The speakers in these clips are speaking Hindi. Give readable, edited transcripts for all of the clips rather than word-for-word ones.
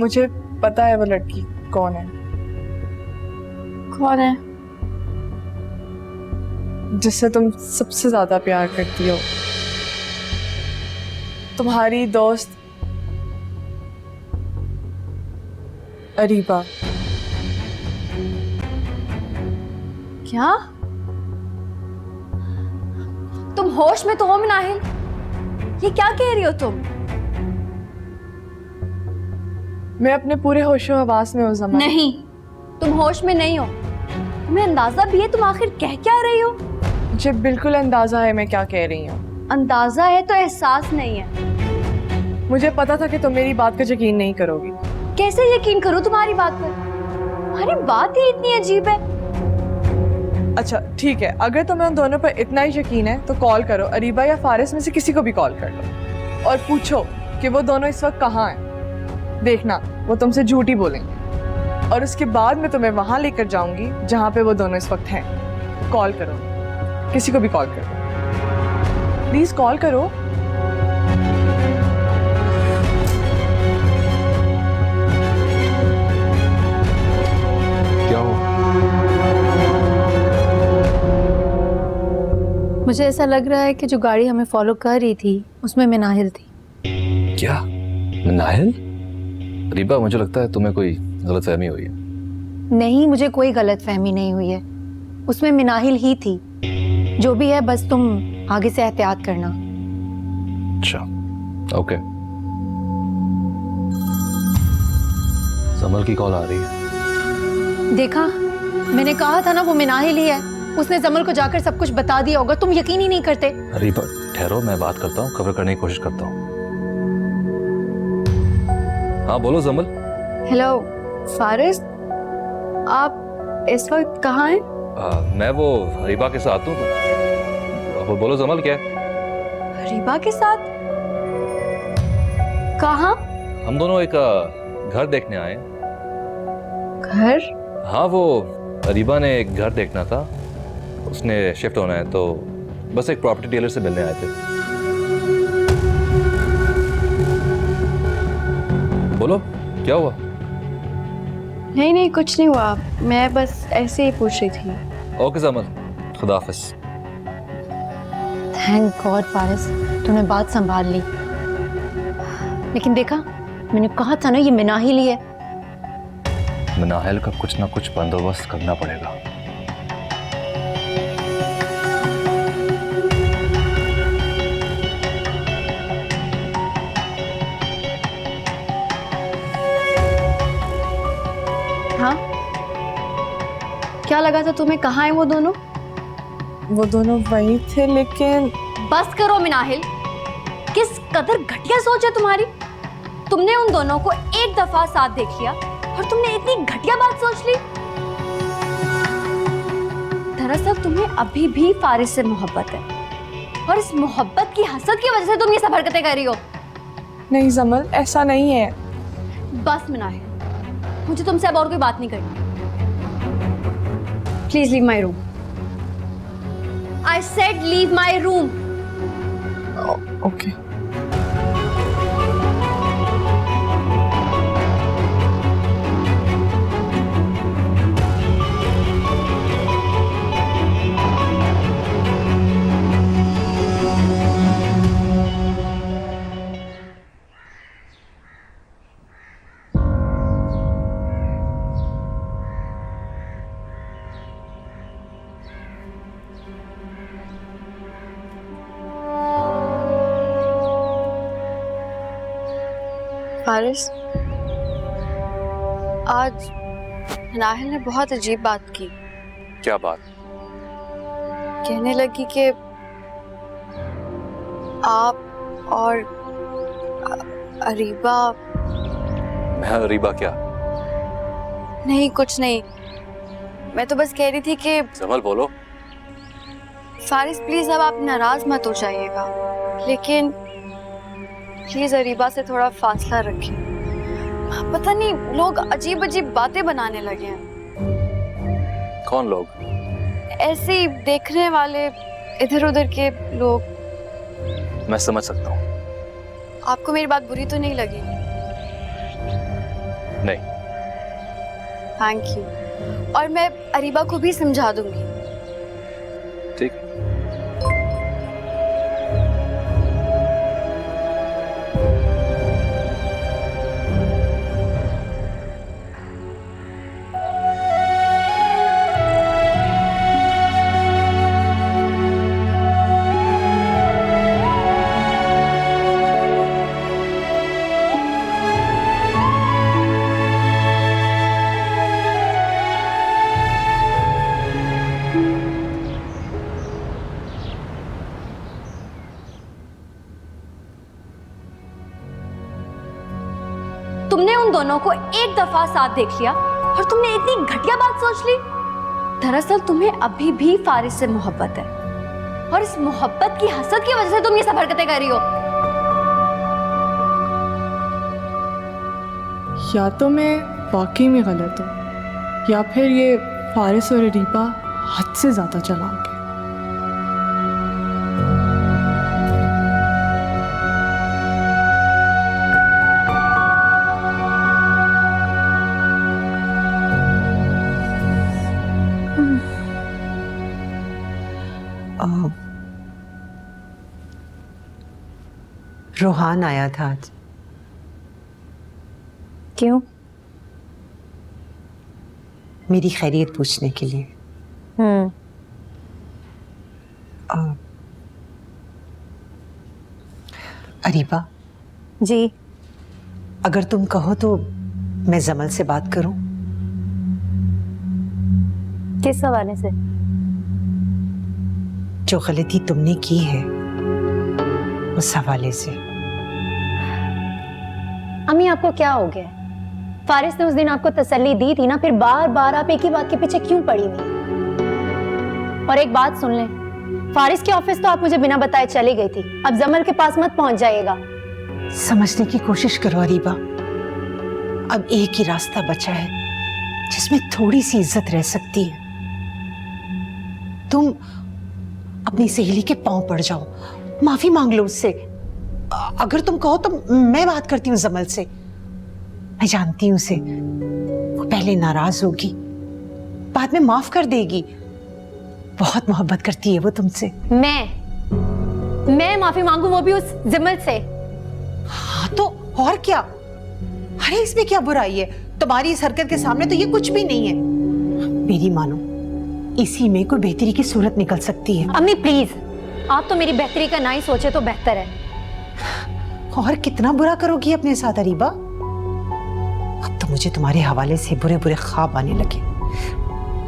मुझे पता है वो लड़की कौन है। कौन है? जिससे तुम सबसे ज्यादा प्यार करती हो, तुम्हारी दोस्त अरीबा। क्या? तुम होश में तो हो मिनाहिल? ये क्या कह रही हो तुम? मैं अपने पूरे होशो हवास में हूँ ज़मा। नहीं, तुम होश में नहीं हो। तुम्हें अंदाजा भी है तुम आखिर कह क्या रही हो? मुझे बिल्कुल अंदाजा है मैं क्या कह रही हूँ। अंदाजा है तो एहसास नहीं है। मुझे पता था कि तुम मेरी बात का यकीन नहीं करोगी। कैसे यकीन करूं तुम्हारी बात पर? तुम्हारी बात ही इतनी अजीब है। अच्छा ठीक है, अगर तुम्हें उन दोनों पर इतना ही यकीन है तो कॉल करो, अरीबा या फारिस में से किसी को भी कॉल कर लो और पूछो कि वो दोनों इस वक्त कहाँ हैं। देखना वो तुमसे झूठ ही बोलेंगे और उसके बाद मैं तुम्हें वहां लेकर जाऊंगी जहां पे वो दोनों इस वक्त हैं। कॉल करो, किसी को भी कॉल करो, प्लीज कॉल करो। क्या हो? मुझे ऐसा लग रहा है कि जो गाड़ी हमें फॉलो कर रही थी उसमें मिनाहिल थी। क्या? मिनाहिल? अरीबा, मुझे लगता है तुम्हें कोई गलतफहमी हुई है। नहीं, मुझे कोई गलतफहमी नहीं हुई है, उसमें मिनाहिल ही थी। जो भी है बस तुम आगे से एहतियात करना। अच्छा, ओके। जमल की कॉल आ रही है। देखा, मैंने कहा था ना वो मिनाहिल ही है। उसने जमल को जाकर सब कुछ बता दिया होगा, तुम यकीन ही नहीं करते। अरीबा ठहरो, मैं बात करता हूँ, कवर करने की कोशिश करता हूँ। हाँ बोलो जमल। हेलो फारिस, आप इस वक्त कहाँ हैं? मैं वो अरीबा के साथ हूँ। वो बोलो जमल, क्या है? अरीबा के साथ? कहाँ? हम दोनों एक घर देखने आए। घर? हाँ, वो अरीबा ने एक घर देखना था, उसने शिफ्ट होना है, तो बस एक प्रॉपर्टी डीलर से मिलने आए थे। बोलो क्या हुआ? नहीं नहीं, कुछ नहीं हुआ, मैं बस ऐसे ही पूछ रही थी। ओके जमल, खुदा हाफिज। थैंक गॉड फारिस, तुमने बात संभाल ली। लेकिन देखा, मैंने कहा था ना ये मिनाहिल ही है। मिनाहिल का कुछ ना कुछ बंदोबस्त करना पड़ेगा। हाँ, क्या लगा था तुम्हें? कहाँ है वो दोनों? वो दोनों वहीं थे, लेकिन बस करो मिनाहिल, किस कदर घटिया सोच है तुम्हारी। तुमने उन दोनों को एक दफा साथ देख लिया और तुमने इतनी घटिया बात सोच ली। दरअसल तुम्हें अभी भी फारिस से मोहब्बत है और इस मोहब्बत की हसद की वजह से तुम ये सब हरकतें कर रही हो। नहीं जमल, ऐसा नहीं है। बस मिनाहिल, मुझे तुमसे अब और कोई बात नहीं करनी। Please leave my room. I said leave my room. Okay. Faris, आज मिनाहिल ने बहुत अजीब बात की। क्या बात? कहने लगी कि आप और अरीबा। मैं अरीबा क्या? नहीं कुछ नहीं, मैं तो बस कह रही थी कि जमल बोलो। फारिस प्लीज अब आप नाराज मत हो जाइएगा, लेकिन प्लीज अरीबा से थोड़ा फासला रखें। पता नहीं लोग अजीब अजीब बातें बनाने लगे हैं। कौन लोग? ऐसे ही देखने वाले, इधर उधर के लोग। मैं समझ सकता हूँ। आपको मेरी बात बुरी तो नहीं लगी? नहीं। थैंक यू, और मैं अरीबा को भी समझा दूंगी। ठीक। तुमने उन दोनों को एक दफा साथ देख लिया और तुमने इतनी घटिया बात सोच ली। दरअसल तुम्हें अभी भी फारिस से मोहब्बत है, और इस मोहब्बत की हसद की वजह से तुम ये सब हरकतें कर रही हो। या तो मैं वाकई में गलत हूँ, या फिर ये फारिस और अरीबा हद से ज्यादा चालाक है। रोहान आया था आज। क्यों? मेरी खैरियत पूछने के लिए। अरीबा जी। अगर तुम कहो तो मैं जमल से बात करूं। किस हवाले से? जो गलती तुमने की है उस हवाले से। अम्मी आपको क्या हो गया? फारिस ने उस दिन आपको तसल्ली दी थी ना, फिर बार बार आप एक ही बात के पीछे क्यों पड़ी हुई? और एक बात सुन लें, फारिस के ऑफिस तो आप मुझे बिना बताए चली गई थी, अब जमल के पास मत पहुंच जाइएगा। समझने की कोशिश करो अरीबा, अब एक ही रास्ता बचा है जिसमें थोड़ी सी इज्जत रह सकती है। तुम अपनी सहेली के पांव पड़ जाओ, माफी मांग लो उससे। अगर तुम कहो तो मैं बात करती हूँ जमल से। मैं जानती हूँ उसे, वो पहले नाराज होगी, बाद में माफ कर देगी। बहुत मोहब्बत करती है वो तुमसे। मैं माफी मांगू, वो भी उस जमल से? हाँ तो और क्या? अरे इसमें क्या बुराई है? तुम्हारी इस हरकत के सामने तो ये कुछ भी नहीं है। मेरी मानो, इसी में कोई बेहतरी की सूरत निकल सकती है। अम्मी प्लीज, आप तो मेरी बेहतरी का ना ही सोचे तो बेहतर है। और कितना बुरा करोगी अपने साथ अरीबा? अब तो मुझे तुम्हारे हवाले से बुरे बुरे ख्वाब आने लगे।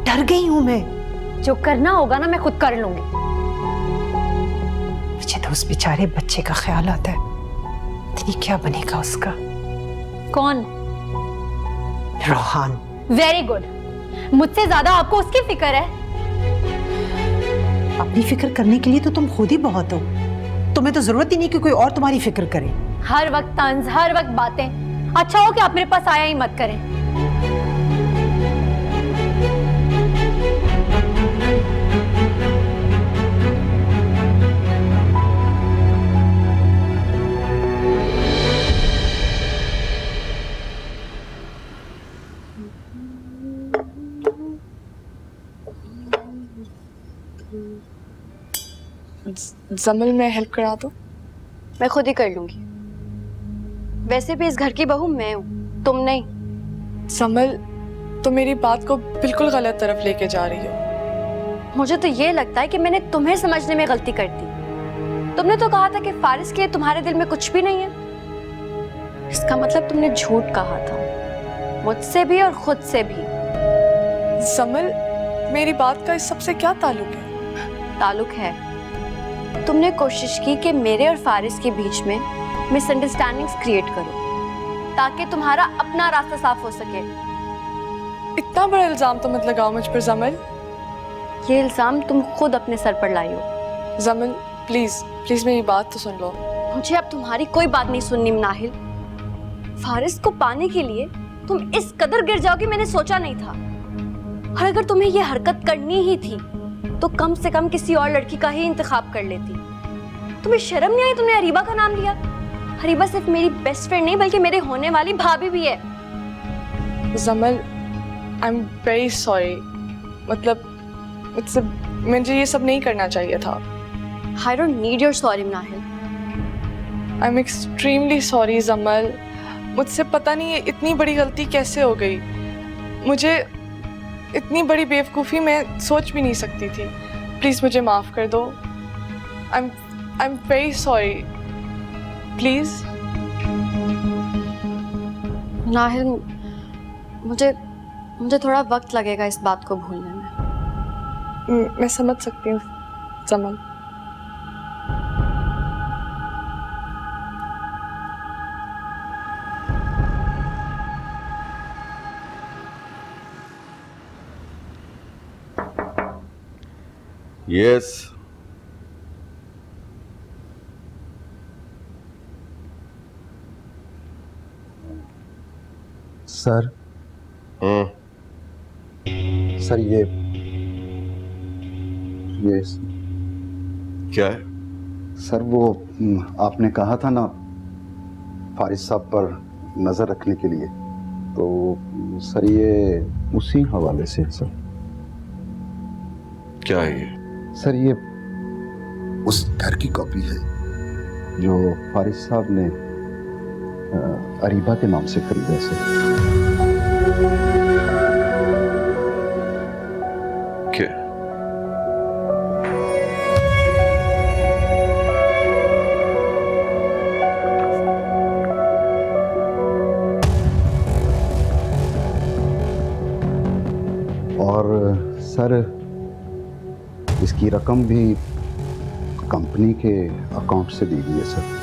डर गई हूं मैं। जो करना होगा ना मैं खुद कर लूंगी। मुझे तो उस बेचारे बच्चे का ख्याल आता है, इतनी क्या बनेगा उसका। कौन? रोहान। वेरी गुड, मुझसे ज्यादा आपको उसकी फिक्र है। अपनी फिक्र करने के लिए तो तुम खुद ही बहुत हो। तुम्हें तो जरूरत ही नहीं कि कोई और तुम्हारी फिक्र करे। हर वक्त तंज, हर वक्त बातें। अच्छा हो कि आप मेरे पास आया ही मत करें। जमल में हेल्प करा दो। मैं खुद ही कर लूंगी। वैसे भी इस घर की बहू मैं हूँ, तुम नहीं। जमल, तो मेरी बात को बिल्कुल गलत तरफ लेके जा रही हो। मुझे तो ये लगता है कि मैंने तुम्हें समझने में गलती कर दी। तुमने तो कहा था कि फारिस के तुम्हारे दिल में कुछ भी नहीं है। इसका मतलब तुमने झूठ कहा था, मुझसे भी और खुद से भी। जमल, मेरी बात का इस सबसे क्या ताल्लुक है? ताल्लुक है। तुमने कोशिश की कि मेरे और फारिस के बीच में मिसअंडरस्टैंडिंग्स क्रिएट करो ताकि तुम्हारा अपना रास्ता साफ हो सके। इतना बड़ा इल्जाम तो मत लगाओ मुझ पर जमल। ये इल्जाम तुम खुद अपने सर पर लाई हो। जमल प्लीज प्लीज मेरी बात तो सुन लो। मुझे अब तुम्हारी कोई बात नहीं सुननी नाहिल। फारिस को पाने के लिए तुम इस कदर गिर जाओगी मैंने सोचा नहीं था। और अगर तुम्हें ये हरकत करनी ही थी तो कम से कम किसी और लड़की का ही इंतखाब कर लेती। तुम्हें शर्म नहीं आई? तुमने अरीबा का नाम लिया। अरीबा सिर्फ मेरी बेस्ट फ्रेंड नहीं बल्कि मेरे होने वाली भाभी भी है। जमल, आई एम वेरी सॉरी। मतलब मुझसे मुझे ये सब नहीं करना चाहिए था। I don't need your sorry Nahil. I am extremely sorry जमल। मुझसे पता नहीं ये इतनी बड़ी गलती कैसे हो गई। मुझे इतनी बड़ी बेवकूफ़ी मैं सोच भी नहीं सकती थी। प्लीज़ मुझे माफ़ कर दो। I am very sorry. Please. Nahil, मुझे थोड़ा वक्त लगेगा इस बात को भूलने में। मैं समझ सकती हूँ जमल। यस। सर सर ये क्या है? सर वो आपने कहा था ना फारिस साहब पर नजर रखने के लिए, तो सर ये उसी हवाले से है सर। क्या है ये? सर ये उस घर की कॉपी है जो फारिस साहब ने अरीबा के नाम से खरीदा सर। क्या? और सर इसकी रकम भी कंपनी के अकाउंट से दी गई है सर।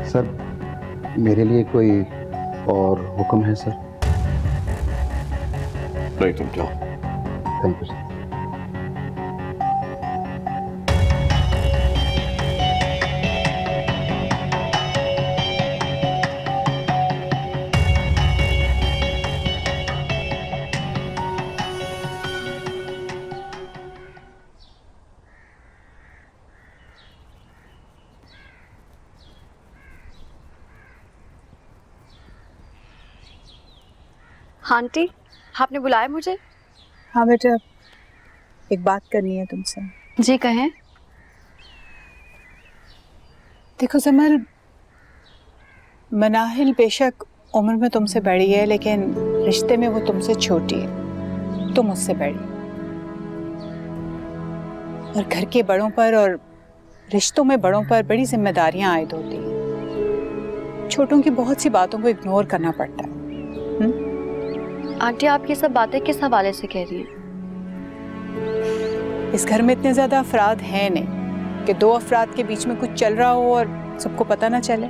सर मेरे लिए कोई और हुक्म है सर? नहीं, तुम जाओ। Thank you sir. आंटी, आपने बुलाया मुझे? हाँ बेटा, एक बात करनी है तुमसे। जी कहें। देखो जमल, मनाहिल बेशक उम्र में तुमसे बड़ी है, लेकिन रिश्ते में वो तुमसे छोटी है, तुम मुझसे बड़ी। और घर के बड़ों पर और रिश्तों में बड़ों पर बड़ी जिम्मेदारियां आयद होती हैं। छोटों की बहुत सी बातों को इग्नोर करना पड़ता है। आंटी, आप ये सब बातें किस हवाले से कह रही हैं? इस घर में इतने ज्यादा अफराद हैं नहीं कि दो अफराद के बीच में कुछ चल रहा हो और सबको पता ना चले।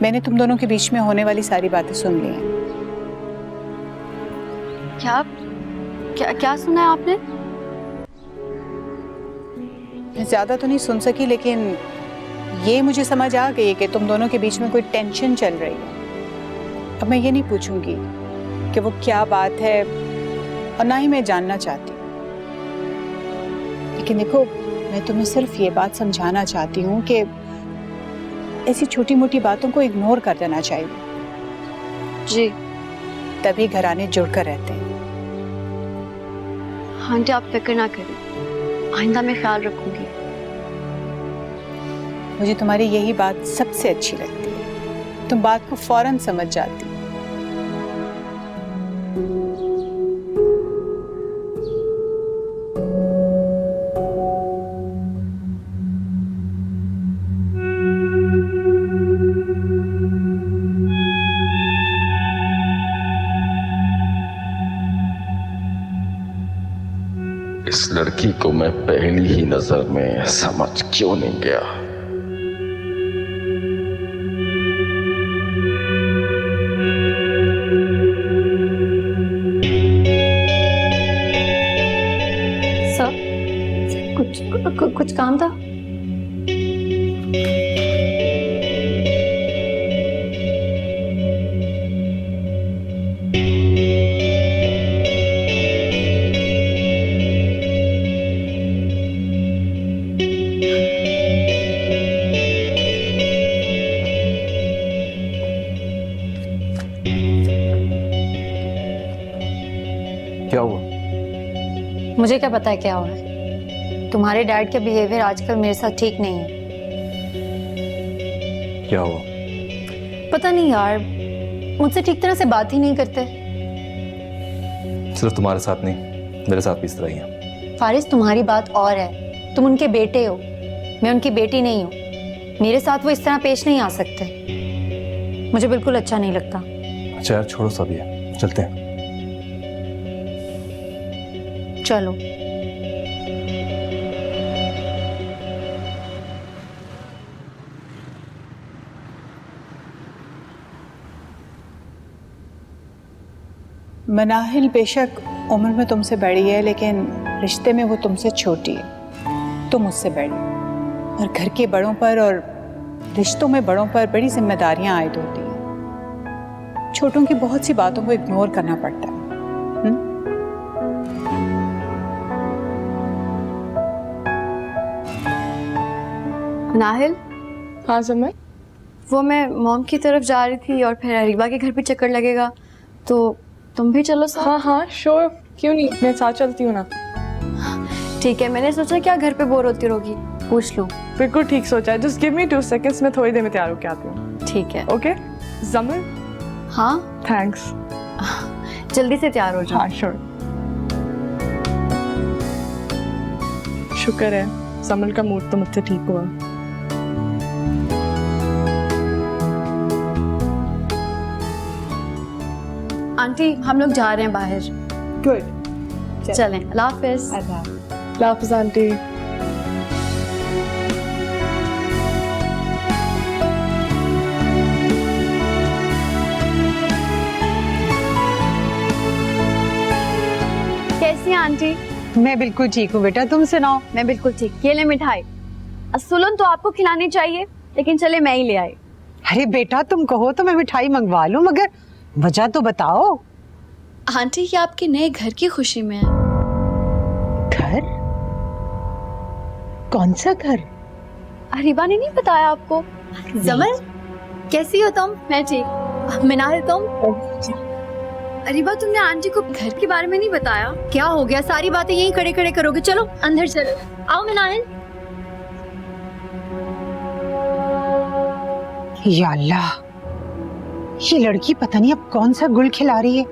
मैंने तुम दोनों के बीच में होने वाली सारी बातें सुन ली हैं। क्या सुना है आपने? मैं ज्यादा तो नहीं सुन सकी, लेकिन ये मुझे समझ आ गई कि तुम दोनों के बीच में कोई टेंशन चल रही है। अब मैं ये नहीं पूछूंगी कि वो क्या बात है, और ना ही मैं जानना चाहती। लेकिन देखो, मैं तुम्हें सिर्फ ये बात समझाना चाहती हूँ कि ऐसी छोटी मोटी बातों को इग्नोर कर देना चाहिए। जी। तभी घराने जुड़कर रहते हैं। आंटी, आप फिक्र ना करें, आइंदा मैं ख्याल रखूंगी। मुझे तुम्हारी यही बात सबसे अच्छी लगती है, तुम बात को फौरन समझ जाती। इस लड़की को मैं पहली ही नजर में समझ क्यों नहीं गया? सर, कुछ काम था? मुझे क्या पता है क्या हो रहा है। तुम्हारे डैड का बिहेवियर आजकल मेरे साथ ठीक नहीं है। क्या हुआ? पता नहीं यार, मुझसे ठीक तरह से बात ही नहीं करते। सिर्फ तुम्हारे साथ नहीं, मेरे साथ भी इस तरह ही है। फारिस, तुम्हारी बात और है, तुम उनके बेटे हो, मैं उनकी बेटी नहीं हूँ। मेरे साथ वो इस तरह पेश नहीं आ सकते, मुझे बिल्कुल अच्छा नहीं लगता। अच्छा यार छोड़ो सब ये, चलते हैं। चलो। मनाहिल बेशक उम्र में तुमसे बड़ी है, लेकिन रिश्ते में वो तुमसे छोटी है, तुम मुझसे बड़ी। और घर के बड़ों पर और रिश्तों में बड़ों पर बड़ी जिम्मेदारियां आयद होती हैं। छोटों की बहुत सी बातों को इग्नोर करना पड़ता है। नाहिल, हाँ समर। वो मैं मॉम की तरफ जा रही थी और फिर अरीबा के घर भी चक्कर लगेगा, तो तुम भी चलो साथ। हाँ हाँ श्योर, क्यों नहीं, मैं साथ चलती हूँ ना। ठीक है, मैंने सोचा क्या घर पे बोर होती रहोगी, पूछ लूँ। बिल्कुल ठीक सोचा है, जस्ट गिव मी 2 seconds, मैं थोड़ी देर में तैयार होके आती हूँ। ठीक है। ओके जमर, हाँ, थैंक्स। जल्दी से तैयार हो जाओ। हाँ श्योर। शुक्र है समर का मूड तो मुझसे ठीक हुआ। आंटी, हम लोग जा रहे हैं बाहर। गुड, चलें, अल्लाह हाफिज। अल्लाह हाफिज आंटी। कैसी हैं आंटी? मैं बिल्कुल ठीक हूँ बेटा, तुम सुनाओ। मैं बिल्कुल ठीक। ये ले मिठाई। असुलन तो आपको खिलानी चाहिए, लेकिन चले मैं ही ले आई। अरे बेटा, तुम कहो तो मैं मिठाई मंगवा लूं, मगर वजह तो बताओ। आंटी, ये आपके नए घर की खुशी में है। घर? कौन सा घर? अरीबा ने नहीं बताया आपको? जमर, कैसी हो तुम? मैं ठीक। मिनाल, तुम? अरीबा, तुमने आंटी को घर के बारे में नहीं बताया? क्या हो गया, सारी बातें यहीं खड़े खड़े करोगे? चलो अंदर चलो। आओ मिनाल। या अल्लाह, ये लड़की पता नहीं अब कौन सा गुल खिला रही है।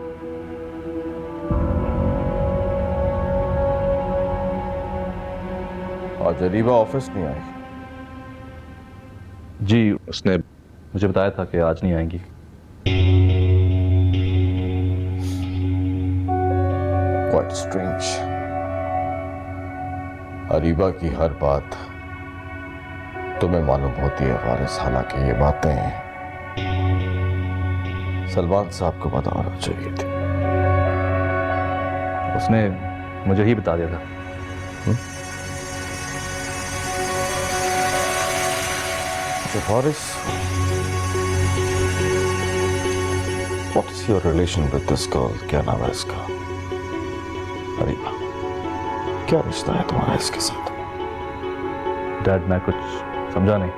आज अरीबा ऑफिस नहीं आई। जी उसने मुझे बताया था कि आज नहीं आएंगी। Quite strange. अरीबा की हर बात तुम्हें मालूम होती है फारिस, हालांकि ये बातें सलमान साहब को बताना चाहिए थी। उसने मुझे ही बता दिया था। So Faris, what is your relation with this girl? क्या नाम है इसका? अरीबा। क्या रिश्ता है तुम्हारा इसके साथ? डैड मैं कुछ समझा नहीं।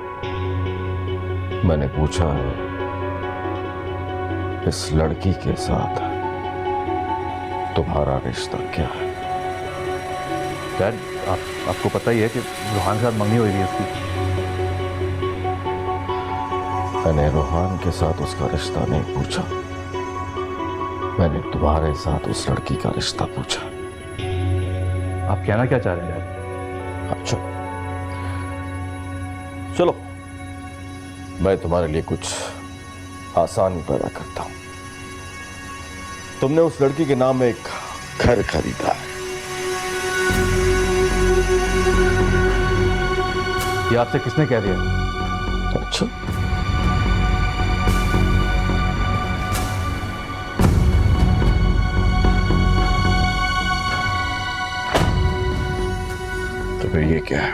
मैंने पूछा है इस लड़की के साथ तुम्हारा रिश्ता क्या है? डैड आपको पता ही है कि रूहान के साथ मंगनी हुई है उसकी। मैंने रूहान के साथ उसका रिश्ता नहीं पूछा, मैंने तुम्हारे साथ उस लड़की का रिश्ता पूछा। आप कहना क्या चाह रहे हैं डैड? अच्छा चलो, मैं तुम्हारे लिए कुछ आसानी पैदा करता हूं। तुमने उस लड़की के नाम एक घर खरीदा है। ये आपसे किसने कह दिया? अच्छा, तो फिर ये क्या है?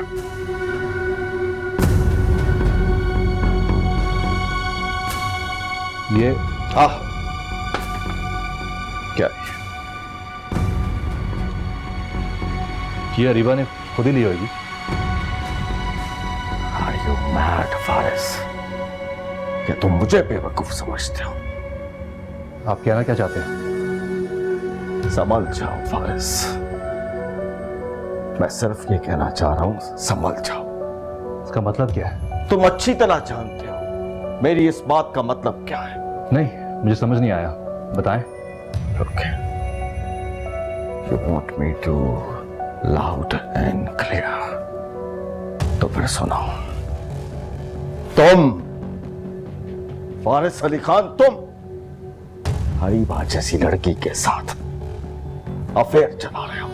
ये क्या ये अरीबा ने खुद ही ली होगी। Are you mad, Faris? क्या तुम मुझे बेवकूफ समझते हो? आप कहना क्या चाहते हैं? संभल जाओ फारिस, मैं सिर्फ ये कहना चाह रहा हूं, संभल जाओ। इसका मतलब क्या है? तुम अच्छी तरह जानते हो मेरी इस बात का मतलब क्या है। नहीं, मुझे समझ नहीं आया, बताएं। Okay. You want me to loud and clear? तो फिर सुनो। तुम फारिस अली खान, तुम हरीबा जैसी लड़की के साथ अफेयर चला रहे हो।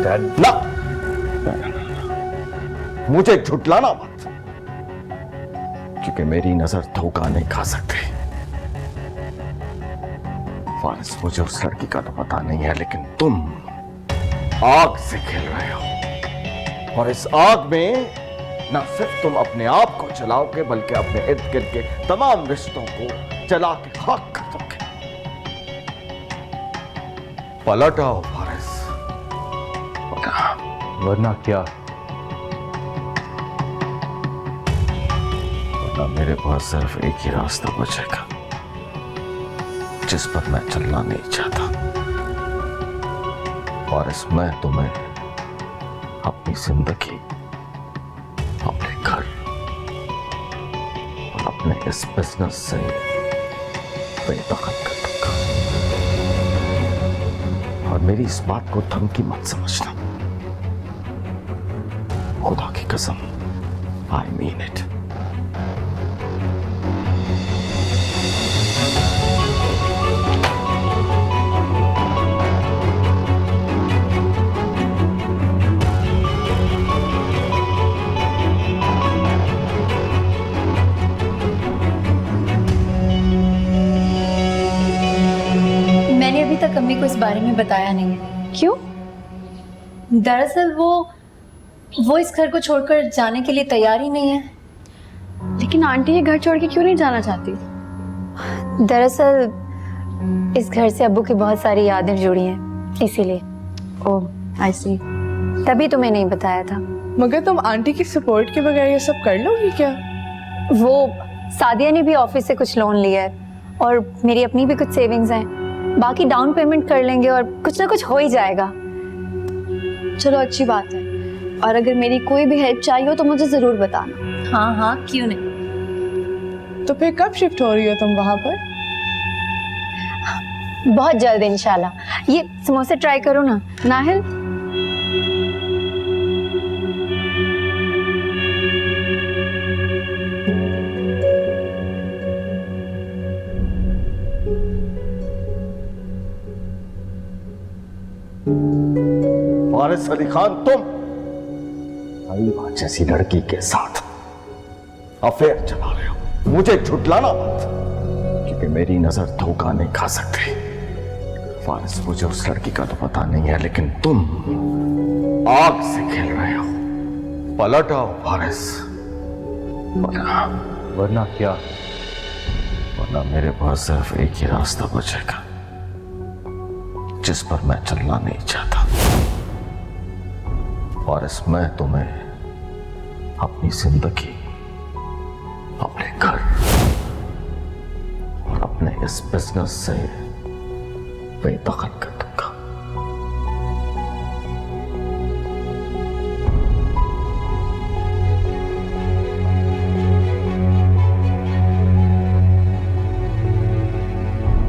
डैड, ना, मुझे झुठलाना मत, क्योंकि मेरी नजर धोखा नहीं खा सकती। फारिस, मुझे उस लड़की का तो पता नहीं है, लेकिन तुम आग से खेल रहे हो, और इस आग में न सिर्फ तुम अपने आप को जलाओगे, बल्कि अपने इर्द गिर्द के तमाम रिश्तों को जला के खाक कर दोगे। पलट आओ फारिस, वरना क्या? वरना मेरे पास सिर्फ एक ही रास्ता बचेगा, जिस पर मैं चलना नहीं चाहता। फारिस, मैं तुम्हें अपनी जिंदगी, अपने घर और अपने इस बिजनेस से बेदखल कर दूंगा। और मेरी इस बात को धमकी मत समझना, खुदा की कसम, आई मीन इट। मैंने अभी तक अम्मी को इस बारे में बताया नहीं है। क्यों? दरअसल वो इस घर को छोड़कर जाने के लिए तैयार ही नहीं है। लेकिन आंटी ये घर छोड़ के क्यों नहीं जाना चाहती? दरअसल इस घर से अब्बू की बहुत सारी यादें जुड़ी हैं, इसीलिए। ओह आई सी। तभी तुम्हें नहीं बताया था। मगर तुम आंटी की सपोर्ट के बगैर ये सब कर लोगी क्या? वो सादिया ने भी ऑफिस से कुछ लोन लिया है और मेरी अपनी भी कुछ सेविंग्स हैं। बाकी डाउन पेमेंट कर लेंगे और कुछ ना कुछ हो ही जाएगा। चलो अच्छी बात है, और अगर मेरी कोई भी हेल्प चाहिए हो तो मुझे जरूर बताना। हाँ हाँ, क्यों नहीं। तो फिर कब शिफ्ट हो रही हो तुम वहां पर? बहुत जल्द इंशाल्लाह। ये समोसे ट्राई करो ना नाहिल। फारिस अली खान, तुम हरीबा जैसी लड़की के साथ अफेयर चला रहे हो। मुझे झुठलाना मत, क्योंकि मेरी नजर धोखा नहीं खा सकती। फारिस, मुझे उस लड़की का तो पता नहीं है, लेकिन तुम आग से खेल रहे हो। पलट आओ फारिस, वरना क्या? वरना मेरे पास सिर्फ एक ही रास्ता बचेगा, जिस पर मैं चलना नहीं चाहता। फारिस, मैं तुम्हें अपनी जिंदगी, अपने घर और अपने इस बिजनेस से बेदखल कर दूंगा।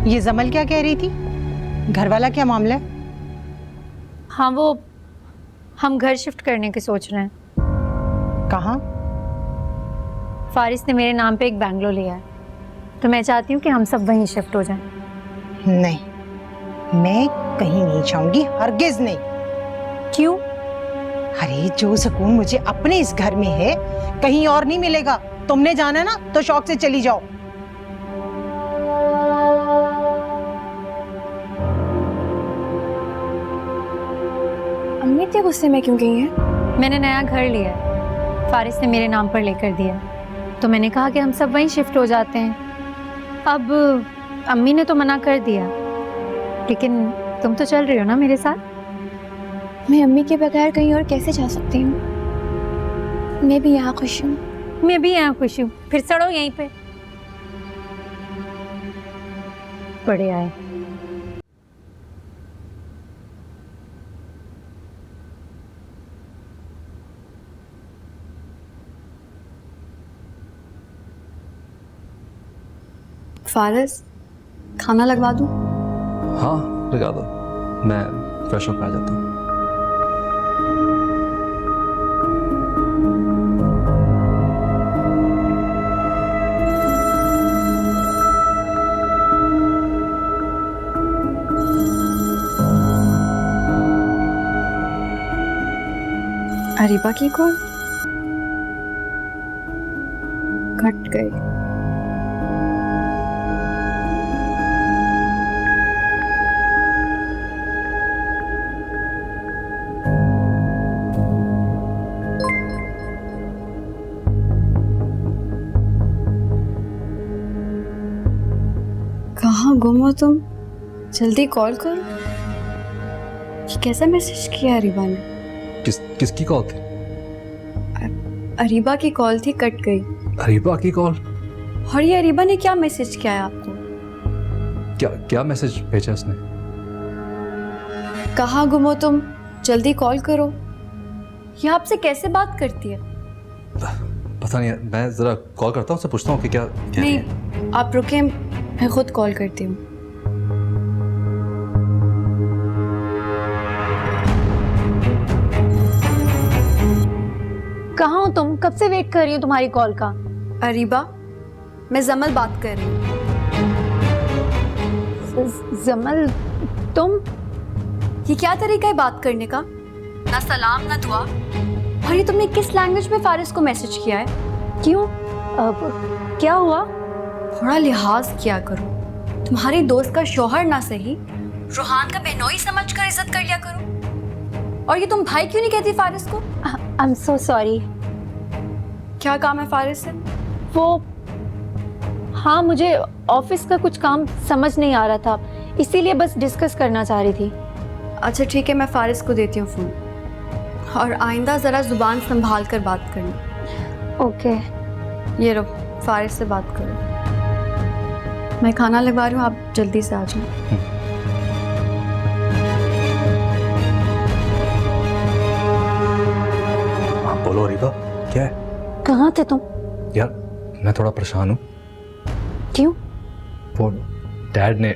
ये जमल क्या कह रही थी? घर वाला क्या मामला है? हाँ, वो हम घर शिफ्ट करने की सोच रहे हैं। कहाँ? फारिस ने मेरे नाम पे एक बैंगलो लिया है, तो मैं चाहती हूँ कि हम सब वहीं शिफ्ट हो जाएं। नहीं, मैं कहीं नहीं जाऊंगी, हरगिज नहीं। क्यों? अरे जो सुकून मुझे अपने इस घर में है, कहीं और नहीं मिलेगा। तुमने जाना ना तो शौक से चली जाओ। अम्मी इतने गुस्से में क्यों गई है? मैंने नया घर लिया है, फारिस ने मेरे नाम पर लेकर दिया, तो मैंने कहा कि हम सब वहीं शिफ्ट हो जाते हैं। अब अम्मी ने तो मना कर दिया, लेकिन तुम तो चल रही हो ना मेरे साथ। मैं अम्मी के बगैर कहीं और कैसे जा सकती हूँ? मैं भी यहाँ खुश हूँ। मैं भी यहाँ खुश हूँ, फिर सड़ो यहीं पे। बड़े आए। फारिस, खाना लगवा दूँ? हाँ लगा दो, मैं फ्रेश होकर आ जाता हूँ। अरीबा की कॉल कट गई। कहाँ गुम हो तुम? जल्दी कॉल करो। ये कैसा मैसेज किया अरीबा ने? किसकी कॉल थी? अरीबा की कॉल थी, कट गई। अरीबा की कॉल? और ये अरीबा ने क्या मैसेज किया है आपको? क्या मैसेज भेजा उसने? कहाँ गुम हो तुम? जल्दी कॉल करो। ये आपसे कैसे बात करती है? पता नहीं, मैं जरा कॉल करता हूँ, उससे पूछता हूँ कि क्या कह रही है। नहीं, आप रुके, मैं खुद कॉल करती हूँ। कहाँ हो तुम? कब से वेट कर रही हूँ तुम्हारी कॉल का। अरीबा, मैं जमल बात कर रही हूँ। जमल, तुम? ये क्या तरीका है बात करने का? ना सलाम ना दुआ। और ये तुमने किस लैंग्वेज में फारिस को मैसेज किया है? क्यों? क्या हुआ? थोड़ा लिहाज किया करो। तुम्हारी दोस्त का शौहर ना सही, रूहान का बहनोई समझ कर इज्जत कर लिया करो। और ये तुम भाई क्यों नहीं कहती फारिस को? I am so sorry. क्या काम है फारिस से? वो, हाँ, मुझे ऑफिस का कुछ काम समझ नहीं आ रहा था, इसीलिए बस डिस्कस करना चाह रही थी। अच्छा ठीक है, मैं फारिस को देती हूँ फोन। और आइंदा जरा जुबान संभाल कर बात करना। ओके। ये लो, फारिस से बात करो। मैं खाना लगवा रही हूँ, आप जल्दी से आ जाओ। बोलो अरीबा, क्या है? कहाँ थे तुम? यार मैं थोड़ा परेशान हूँ। क्यों? वो डैड ने।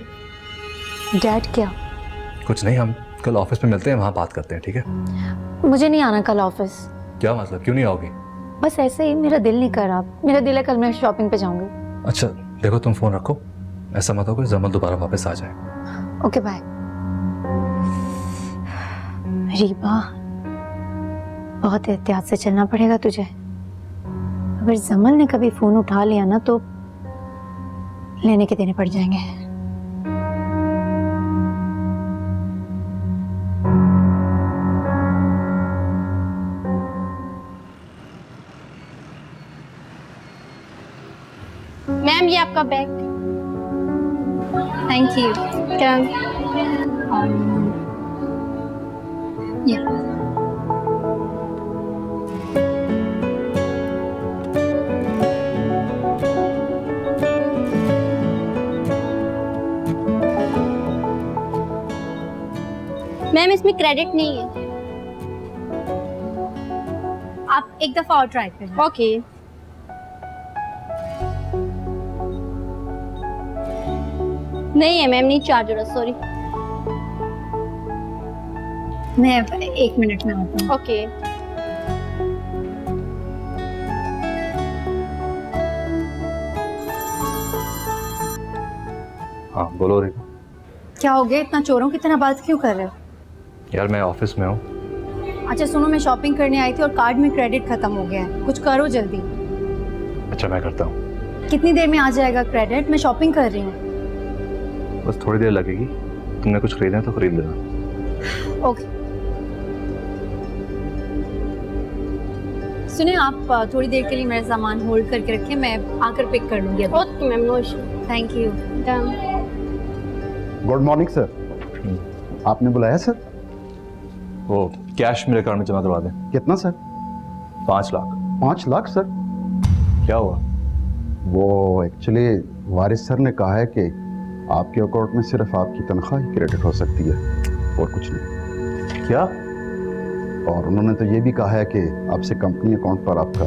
डैड क्या? कुछ नहीं, हम कल ऑफिस में मिलते हैं, वहाँ बात करते हैं, ठीक है? मुझे नहीं आना कल ऑफिस। क्या मतलब, क्यों नहीं आओगी? बस ऐसे ही, मेरा दिल नहीं कर रहा। मेरा दिल है कल मैं शॉपिंग पे जाऊंगी। अच्छा देखो, तुम फोन रखो, ऐसा मत हो कि जमल दोबारा वापस आ जाए। Okay bye. रीबा, बहुत एहतियात से चलना पड़ेगा तुझे। अगर जमल ने कभी फोन उठा लिया ना तो लेने के देने पड़ जाएंगे। मैम ये आपका बैग। Thank you. क्या? मैम इसमें क्रेडिट नहीं है, आप एक दफा और ट्राई करें। ओके। नहीं है मैम, नहीं चार्ज हो रहा, सॉरी। मैं 1 मिनट में आता हूँ। ओके। हाँ बोलो अरीबा। क्या हो गया? इतना चोरों की तरह बात क्यों कर रहे हो? यार मैं ऑफिस में हूँ। अच्छा सुनो, मैं शॉपिंग करने आई थी और कार्ड में क्रेडिट खत्म हो गया है। कुछ करो जल्दी। अच्छा मैं करता हूँ। कितनी देर में आ जाएगा क्रेडिट? मैं शॉपिंग कर रही हूँ। बस थोड़ी देर लगेगी, तुमने कुछ खरीदना है तो खरीद लेना। ओके। सुने, आप थोड़ी देर के लिए मेरा सामान होल्ड करके रखें, मैं आकर पिक कर लूंगी। Okay ma'am, no issue. Thank you. Done. Good morning sir. आपने बुलाया सर? वो कैश मेरे अकाउंट में जमा करवा दें। कितना सर? 5 लाख। 5 लाख सर? क्या हुआ? वो एक्चुअली वारिस सर ने कहा है कि आपके अकाउंट में सिर्फ आपकी तनख्वाह ही क्रेडिट हो सकती है और कुछ नहीं। क्या? और उन्होंने तो ये भी कहा है कि आपसे कंपनी अकाउंट पर आपका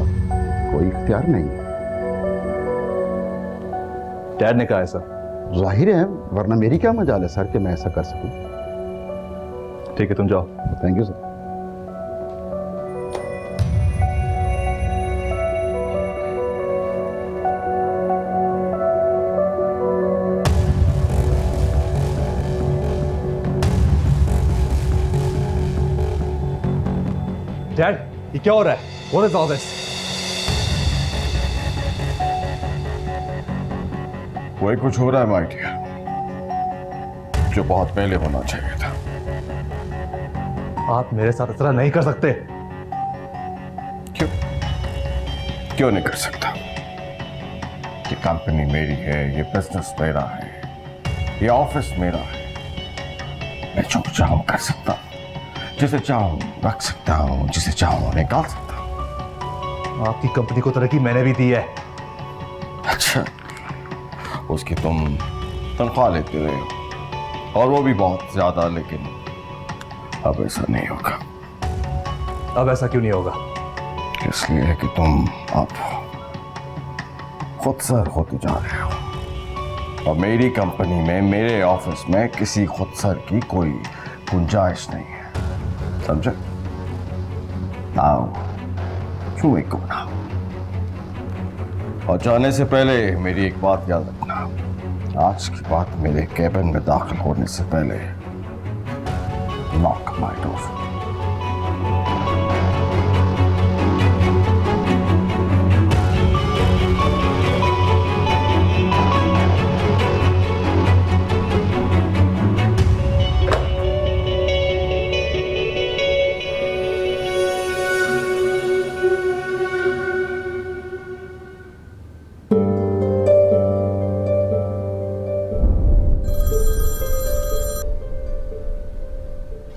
कोई इख्तियार नहीं। डैड ने कहा ऐसा। जाहिर है, वरना मेरी क्या मजाल है सर कि मैं ऐसा कर सकूं। ठीक है, तुम जाओ। Thank you sir. डैड, ये क्या हो रहा है? What is all this? वही कुछ हो रहा है माय डियर, जो बहुत पहले होना चाहिए था। आप मेरे साथ इतना नहीं कर सकते। क्यों? क्यों नहीं कर सकता? ये कंपनी मेरी है, ये बिजनेस मेरा है, ये ऑफिस मेरा है। मैं जो चाहूं कर सकता हूं, जिसे चाहूं रख सकता हूं, जिसे चाहूं निकाल सकता हूं। आपकी कंपनी को तरक्की मैंने भी दी है। अच्छा, उसकी तुम तनख्वाह लेते रहे हो, और वो भी बहुत ज्यादा, लेकिन अब ऐसा नहीं होगा। अब ऐसा क्यों नहीं होगा? इसलिए कि तुम अब खुद सर होते जा रहे हो, और मेरी कंपनी में, मेरे ऑफिस में किसी खुद सर की कोई गुंजाइश नहीं है, समझे? आओ, चूहे को बनाओ। और जाने से पहले मेरी एक बात याद रखना, आज की बात मेरे कैबिन में दाखिल होने से पहले लॉक माय डोर।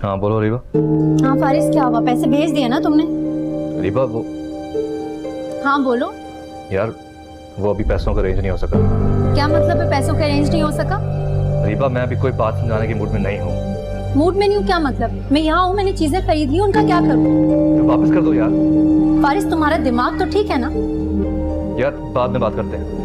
हाँ बोलो रीबा। हाँ फारिस, क्या हुआ? पैसे भेज दिए ना तुमने? रीबा वो, हाँ बोलो। यार वो अभी पैसों का अरेंज नहीं हो सका। क्या मतलब है पैसों का अरेंज नहीं हो सका? रीबा मैं अभी कोई बात समझाने के मूड में नहीं हूँ। मूड में नहीं हूँ क्या मतलब? मैं यहाँ हूँ, मैंने चीजें खरीद ली, उनका क्या करूँ? तो वापस कर दो यार। फारिस तुम्हारा दिमाग तो ठीक है ना? यार बाद में बात करते हैं।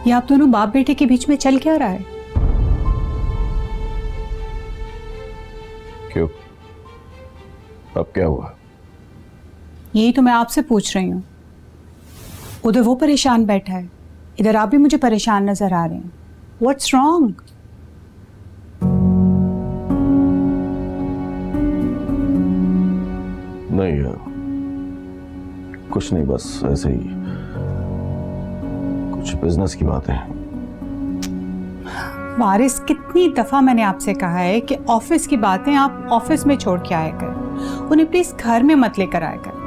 ये आप दोनों बाप बेटे के बीच में चल क्या रहा है? क्यों? अब क्या हुआ? यही तो मैं आपसे पूछ रही हूँ। उधर वो परेशान बैठा है, इधर आप भी मुझे परेशान नजर आ रहे हैं। What's wrong? नहीं यार, कुछ नहीं, बस ऐसे ही कुछ बिजनेस की बातें हैं। वारिस, कितनी दफा मैंने आपसे कहा है कि ऑफिस की बातें आप ऑफिस में छोड़ के आया कर, उन्हें प्लीज घर में मत लेकर आया कर।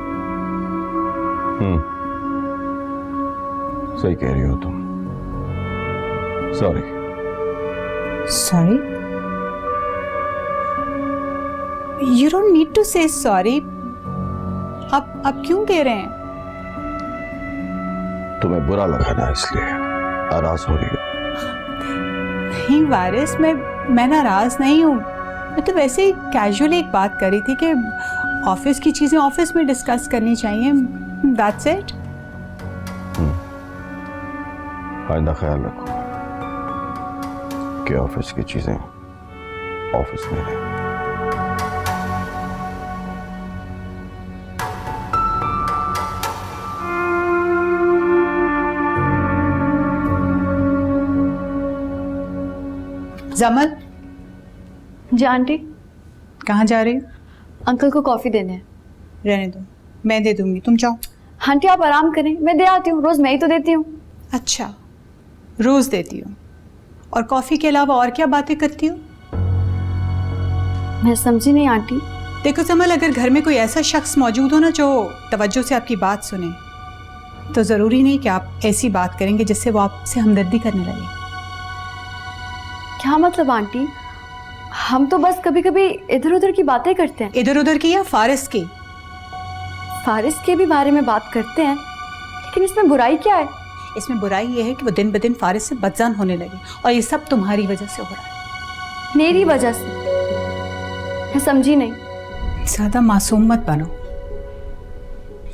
सही कह रही हो तुम। Sorry. Sorry? You don't need to say sorry. आप क्यों कह रहे हैं? तुम्हें बुरा लगा ना, इसलिए नाराज हो रही हो। नहीं वारिस, मैं नाराज नहीं हूँ। मैं तो वैसे ही कैजुअली एक बात कर रही थी कि ऑफिस की चीजें ऑफिस में डिस्कस करनी चाहिए। That's it. आइंदा ख्याल रखो कि ऑफिस की चीजें ऑफिस में रहें। जमल, जी आंटी। कहाँ जा रही हो? अंकल को कॉफी देने हैं। रहने दो, मैं दे दूंगी, तुम जाओ। आंटी आप आराम करें, मैं दे आती हूँ, रोज मैं ही तो देती हूँ। अच्छा, रोज देती हो? और कॉफी के अलावा और क्या बातें करती हो? मैं समझी नहीं आंटी। देखो जमल, अगर घर में कोई ऐसा शख्स मौजूद हो ना जो तवज्जो से आपकी बात सुने, तो जरूरी नहीं कि आप ऐसी बात करेंगे जिससे वो आपसे हमदर्दी करने लगे। क्या मतलब आंटी? हम तो बस कभी कभी इधर उधर की बातें करते हैं। इधर उधर की या फारिस की? फारिस के भी बारे में बात करते हैं, लेकिन इसमें बुराई क्या है? इसमें बुराई ये है कि वो दिन ब दिन फारिस से बदजान होने लगे और ये सब तुम्हारी वजह से हो रहा है। मेरी वजह से? मैं समझी नहीं। ज्यादा मासूम मत बनो।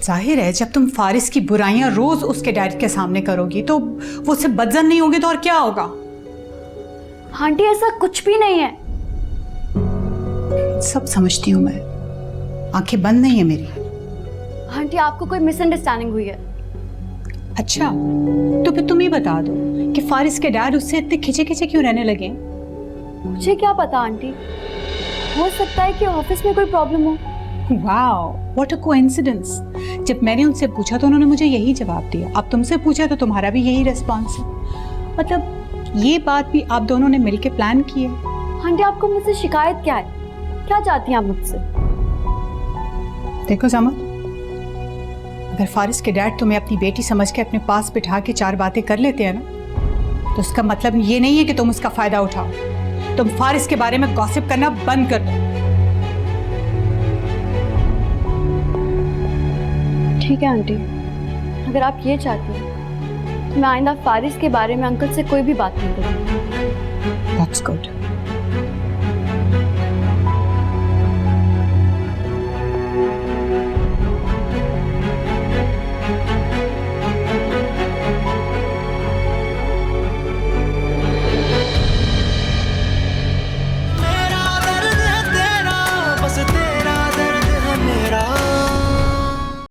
जाहिर है जब तुम फारिस की बुराइयां रोज उसके डैड के सामने करोगी तो वो उससे बदजान नहीं होगे तो और क्या होगा? आंटी ऐसा कुछ भी नहीं है। सब समझती हूँ मैं, आंखें बंद नहीं है मेरी। आंटी आपको कोई मिसअंडरस्टैंडिंग हुई है। अच्छा, तो फिर तुम ही बता दो कि फारिस के डैड उससे इतने खिंचे खिंचे क्यों रहने लगे? मुझे क्या पता आंटी, हो सकता है कि ऑफिस में कोई प्रॉब्लम हो। Wow, what a coincidence. जब मैंने उनसे पूछा तो उन्होंने मुझे यही जवाब दिया, अब तुमसे पूछा तो तुम्हारा भी यही रिस्पॉन्स है। मतलब ये बात भी आप दोनों ने मिलकर प्लान की है? आंटी आपको मुझसे शिकायत क्या है? क्या चाहती हैं आप मुझसे? देखो समर, अगर फारिस के डैड तुम्हें अपनी बेटी समझ के अपने पास बिठा के 4 बातें कर लेते हैं ना, तो उसका मतलब ये नहीं है कि तुम उसका फायदा उठाओ। तुम फारिस के बारे में गॉसिप करना बंद कर दो। ठीक है आंटी, अगर आप ये चाहती हैं तो मैं आइंदा फारिस के बारे में अंकल से कोई भी बात नहीं करूँगी। That's good.